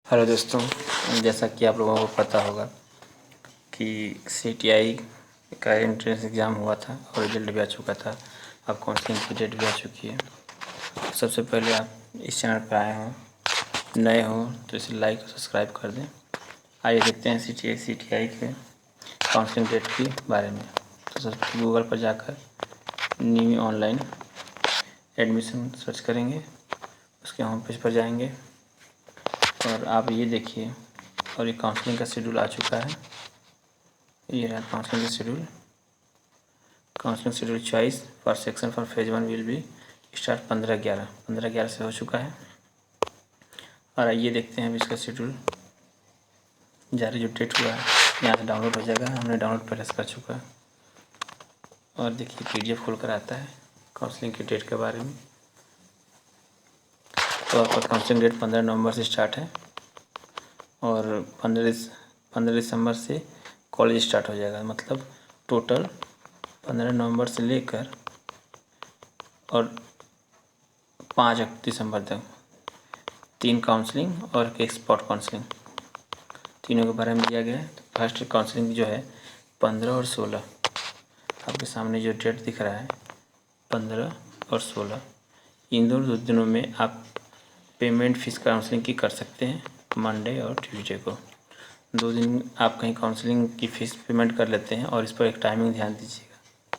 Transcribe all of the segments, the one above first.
Hello दोस्तों, जैसा कि आप लोगों को पता होगा कि CTI का एंट्रेंस एग्ज़ाम हुआ था और रिजल्ट भी आ चुका था। अब काउंसलिंग की डेट भी आ चुकी है। सबसे पहले आप इस चैनल पर आए हों, नए हों तो इसे लाइक और सब्सक्राइब कर दें। आइए देखते हैं CTI के काउंसलिंग डेट के बारे में। तो सबसे गूगल पर जाकर न्यू ऑनलाइन एडमिशन सर्च करेंगे, उसके होम पेज पर जाएंगे और आप ये देखिए, और ये काउंसलिंग का शेड्यूल आ चुका है। ये रहा काउंसलिंग का schedule. Counselling schedule choice for section for phase 1 will be start 15/11 से हो चुका है। और आइए देखते हैं अभी इसका शेड्यूल जारी जो डेट हुआ है यहाँ से डाउनलोड हो जाएगा। हमने डाउनलोड पहले से कर चुका है। और देखिए PDF खोल कर आता है काउंसलिंग की डेट के बारे में। तो आपका काउंसलिंग डेट 15 नवंबर से स्टार्ट है और 15 दिसंबर से कॉलेज स्टार्ट हो जाएगा। मतलब टोटल 15 नवंबर से लेकर और 5 दिसंबर तक 3 काउंसलिंग और एक स्पॉट काउंसलिंग, तीनों के बारे में दिया गया है। तो फर्स्ट काउंसलिंग जो है 15 और 16, आपके सामने जो डेट दिख रहा है 15 और 16, इन दोनों दिनों में आप पेमेंट फ़ीस काउंसलिंग की कर सकते हैं। मंडे और ट्यूसडे को 2 दिन आप कहीं काउंसलिंग की फ़ीस पेमेंट कर लेते हैं। और इस पर एक टाइमिंग ध्यान दीजिएगा,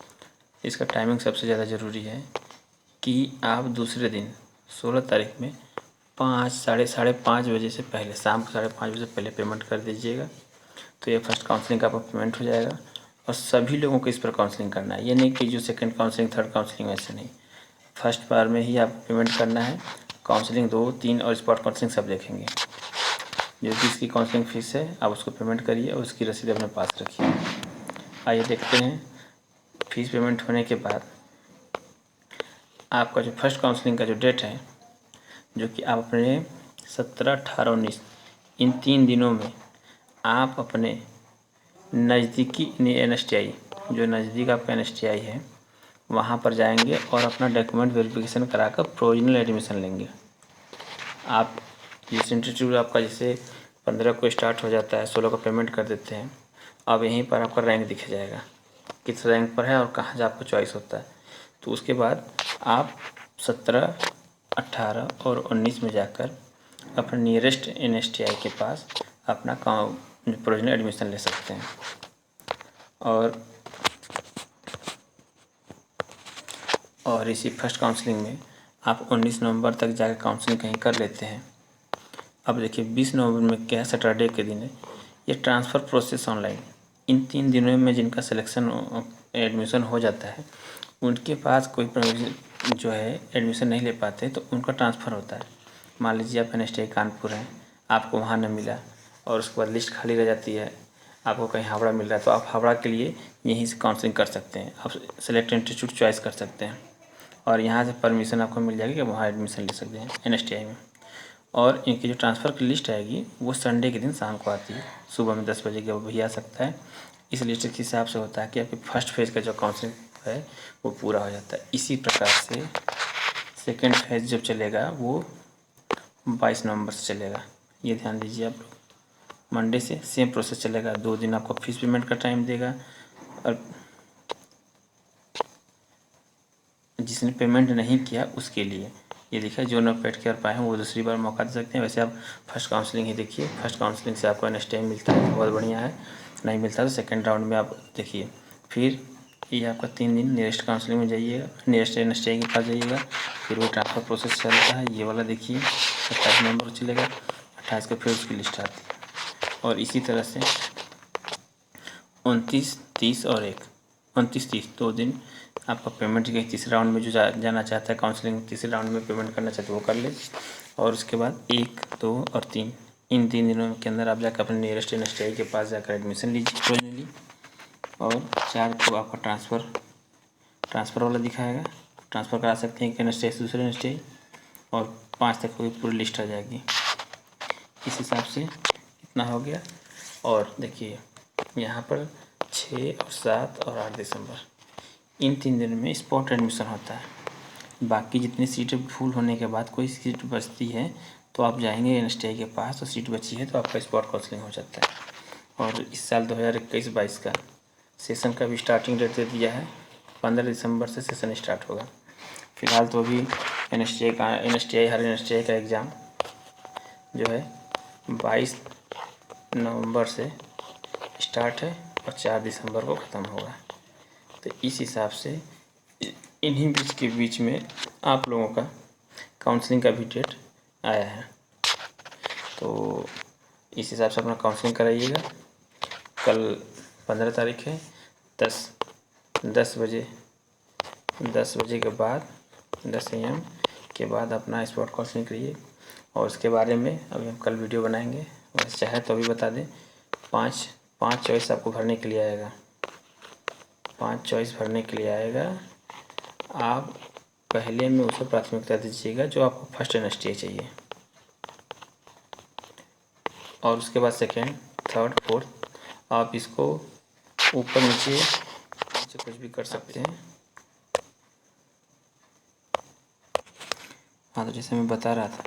इसका टाइमिंग सबसे ज़्यादा ज़रूरी है कि आप दूसरे दिन 16 तारीख में 5 साढ़े 5 बजे से पहले, शाम को 5:30 बजे से पहले पेमेंट कर दीजिएगा। तो ये फर्स्ट काउंसलिंग का आपका पेमेंट हो जाएगा। और सभी लोगों को इस पर काउंसलिंग करना है, ये नहीं कि जो सेकंड काउंसलिंग थर्ड काउंसलिंग वैसे नहीं, फर्स्ट बार में ही आप पेमेंट करना है। काउंसलिंग 2, 3 और स्पॉट काउंसलिंग सब देखेंगे। जो भी इसकी काउंसलिंग फ़ीस है आप उसको पेमेंट करिए और उसकी रसीद अपने पास रखिए। आइए देखते हैं फ़ीस पेमेंट होने के बाद आपका जो फर्स्ट काउंसलिंग का जो डेट है, जो कि आप अपने 17, 18, 19 इन 3 दिनों में आप अपने नज़दीकी NSTI, जो नज़दीक आपका NSTI है वहाँ पर जाएंगे और अपना डॉक्यूमेंट वेरिफिकेशन कराकर प्रोविजनल एडमिशन लेंगे। आप जिस इंस्टीट्यूट आपका जैसे 15 को स्टार्ट हो जाता है, 16 को पेमेंट कर देते हैं, अब यहीं पर आपका रैंक दिख जाएगा किस रैंक पर है और कहाँ से आपको चॉइस होता है। तो उसके बाद आप 17, 18 और 19 में जाकर अपने नियरेस्ट NSTI के पास अपना प्रोविजनल एडमिशन ले सकते हैं। और इसी फर्स्ट काउंसलिंग में आप 19 नवंबर तक जाकर काउंसलिंग कहीं कर लेते हैं। अब देखिए 20 नवंबर में क्या सैटरडे के दिन है, ये ट्रांसफ़र प्रोसेस ऑनलाइन। इन 3 दिनों में जिनका सिलेक्शन एडमिशन हो जाता है उनके पास कोई जो है एडमिशन नहीं ले पाते तो उनका ट्रांसफ़र होता है। मान लीजिए आप NSTI कानपुर हैं, आपको वहाँ न मिला और उसके बाद लिस्ट खाली रह जाती है, आपको कहीं हावड़ा मिल रहा है तो आप हावड़ा के लिए यहीं से काउंसलिंग कर सकते हैं। आप सेलेक्ट इंस्टीट्यूट चॉइस कर सकते हैं और यहाँ से परमिशन आपको मिल जाएगी कि वहाँ एडमिशन ले सकते हैं NSTI में। और इनकी जो ट्रांसफ़र की लिस्ट आएगी वो संडे के दिन शाम को आती है, सुबह में 10 बजे के भी आ सकता है। इस लिस्ट के हिसाब से होता है कि आपकी फर्स्ट फेज़ का जो काउंसलिंग है वो पूरा हो जाता है। इसी प्रकार से सेकेंड फेज़ जब चलेगा वो 22 नवंबर से चलेगा, ये ध्यान दीजिए आप लोग। मंडे से सेम प्रोसेस चलेगा, 2 दिन आपको फीस पेमेंट का टाइम देगा और जिसने पेमेंट नहीं किया उसके लिए ये देखिए, जो न पेड कर पाए हैं वो दूसरी बार मौका दे सकते हैं। वैसे आप फर्स्ट काउंसलिंग ही देखिए, फर्स्ट काउंसलिंग से आपको NSTI मिलता है तो बहुत बढ़िया है, नहीं मिलता तो सेकंड राउंड में आप देखिए। फिर ये आपका 3 दिन नियरेस्ट काउंसलिंग में जाइएगा, नियरेस्ट NSTI के पास जाइएगा, फिर वो ट्रांसफ़र प्रोसेस चलता है। ये वाला देखिए 28 नवंबर को चलेगा, 28 को फिर उसकी लिस्ट आती है। और इसी तरह से 29, 30 और 29, 30 2 दिन आपका पेमेंट के तीसरे राउंड में जो जाना चाहता है काउंसलिंग, तीसरे राउंड में पेमेंट करना चाहते हैं वो कर ले। और उसके बाद 1, 2 और 3 इन 3 दिनों के अंदर आप जाकर अपने नियरेस्ट NSTI के पास जाकर एडमिशन लीजिए प्रोविजनली। और 4 को आपका ट्रांसफ़र वाला दिखाएगा, ट्रांसफ़र करा सकते हैं एक NSTI से दूसरे NSTI। और 5 तक की पूरी लिस्ट आ जाएगी। इस हिसाब से इतना हो गया। और देखिए यहाँ पर 6 और 7 और 8 दिसंबर इन 3 दिन में स्पॉट एडमिशन होता है। बाकी जितनी सीटें फुल होने के बाद कोई सीट बचती है तो आप जाएंगे एनएसटीआई के पास, तो सीट बची है तो आपका स्पॉट काउंसलिंग हो जाता है। और इस साल 2021-22 का सेशन का भी स्टार्टिंग डेट दे दिया है, 15 दिसंबर से सेशन स्टार्ट होगा। फ़िलहाल तो अभी हर एनएसटीआई का एग्ज़ाम जो है 22 नवंबर से स्टार्ट है और 4 दिसंबर को ख़त्म होगा। तो इस हिसाब से इन्हीं बीच में आप लोगों का काउंसलिंग का भी डेट आया है। तो इस हिसाब से अपना काउंसलिंग कराइएगा। कल 15 तारीख है, 10 बजे के बाद 10 AM के बाद अपना स्पॉट काउंसलिंग करिए। और उसके बारे में अभी हम कल वीडियो बनाएंगे। वैसे चाहे तो अभी बता दें, 5 चॉइस आपको भरने के लिए आएगा। 5 चॉइस भरने के लिए आएगा। आप पहले में उसे प्राथमिकता दीजिएगा जो आपको फर्स्ट एनएसटीआई चाहिए, और उसके बाद सेकेंड, थर्ड, फोर्थ आप इसको ऊपर नीचे कुछ भी कर सकते हैं। हाँ, तो जैसे मैं बता रहा था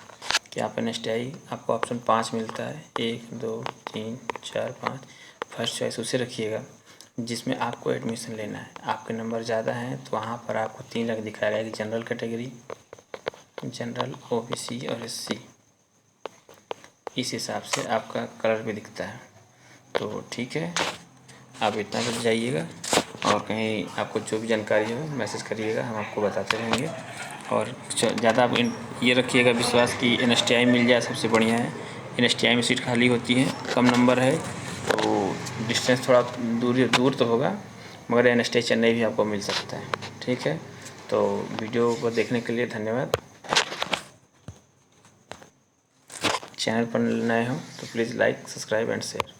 कि आप एनएसटीआई आपको ऑप्शन 5 मिलता है, 1 2 3 4 5। फर्स्ट चॉइस उसे रखिएगा जिसमें आपको एडमिशन लेना है। आपके नंबर ज़्यादा हैं तो वहाँ पर आपको 3 रंग दिखाया गया कि जनरल कैटेगरी, जनरल, ओबीसी और एससी। इस हिसाब से आपका कलर भी दिखता है। तो ठीक है, आप इतना कर जाइएगा, और कहीं आपको जो भी जानकारी हो मैसेज करिएगा, हम आपको बताते रहेंगे। और ज़्यादा आप ये रखिएगा विश्वास कि एनएसटीआई मिल जाए सबसे बढ़िया है। एनएसटीआई में सीट खाली होती है, कम नंबर है, तो डिस्टेंस थोड़ा दूर तो होगा, मगर एनएसटीआई चेन्नई भी आपको मिल सकता है। ठीक है, तो वीडियो को देखने के लिए धन्यवाद। चैनल पर नए हो तो please like, subscribe and share.